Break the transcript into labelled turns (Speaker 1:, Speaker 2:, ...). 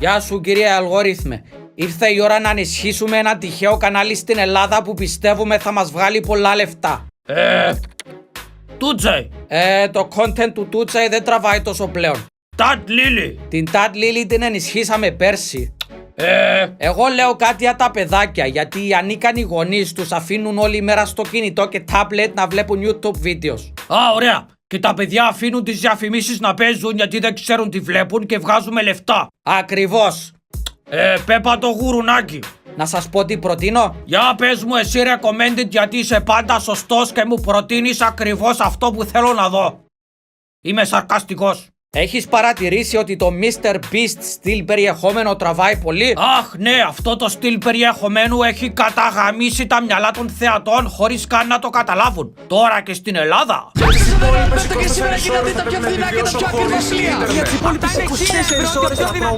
Speaker 1: Γεια σου κυρία Αλγόριθμε. Ήρθε η ώρα να ενισχύσουμε ένα τυχαίο κανάλι στην Ελλάδα που πιστεύουμε θα μας βγάλει πολλά λεφτά.
Speaker 2: Τούτσεϊ.
Speaker 1: Το content του Τούτσεϊ δεν τραβάει τόσο πλέον.
Speaker 2: Τατ Λίλι.
Speaker 1: Την Tad Lily την ενισχύσαμε πέρσι. Εγώ λέω κάτι για τα παιδάκια, γιατί οι ανίκανοι γονείς τους αφήνουν όλη μέρα στο κινητό και tablet να βλέπουν YouTube videos.
Speaker 2: Α, ωραία. Και τα παιδιά αφήνουν τις διαφημίσεις να παίζουν γιατί δεν ξέρουν τι βλέπουν και βγάζουμε λεφτά.
Speaker 1: Ακριβώς.
Speaker 2: Πέπα το γουρουνάκι.
Speaker 1: Να σας πω τι προτείνω.
Speaker 2: Για πες μου εσύ recommended γιατί είσαι πάντα σωστός και μου προτείνεις ακριβώς αυτό που θέλω να δω. Είμαι σαρκαστικός.
Speaker 1: Έχεις παρατηρήσει ότι το Mr. Beast στυλ περιεχόμενο τραβάει πολύ?
Speaker 2: Αχ ναι, αυτό το στυλ περιεχομένου έχει καταγαμίσει τα μυαλά των θεατών χωρίς καν να το καταλάβουν. Τώρα και στην Ελλάδα.
Speaker 3: Και σήμερα γίνεται τα πιο φθηνά και τα πιο ακριβά πλοία.
Speaker 4: Για τις υπόλοιπες 24 ώρες τα